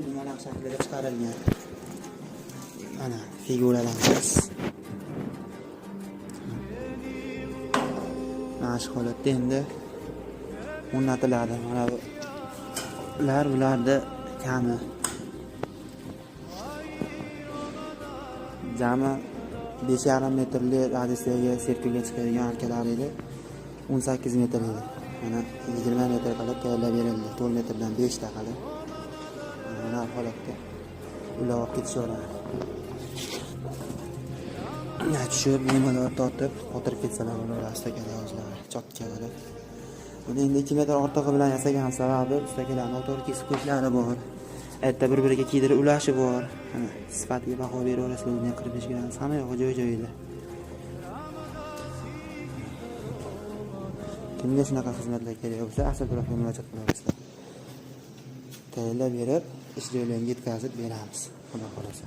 Dumaloq shaklida chiqarilgan. Mana figuralarimiz. Mana shu holatda endi o'rnatiladi. Mana bularni kami jami 5,5 metrli radiusdagi sirkulga chiqadigan arkalar edi. 18 metr edi. Mana 20 metr qilib tayyorlab berildi. 4 metrdan 5 ta qilib. Mana holatda ular olib ketishaveradi. Tushib, nimalar tortib, o'tirib ketsalar ular astakalar o'zlari, chotkalari. Buni endi 2 metr ortig'i bilan yasagan sababi ustakalarning o'to'g'ri kesib qo'yishlari bor. Aytda bir-biriga kiydirib ulashi bor. Mana sifatiga baho beraverasizlar, bunday qilib ishganimiz hamma yo'q joy-joyida. Kimga shunaqa xizmatlar kerak bo'lsa, asl profga murojaat qilasizlar. Tayyorlab berib, ish joylariga yetkazib beramiz. Xudo xolasa.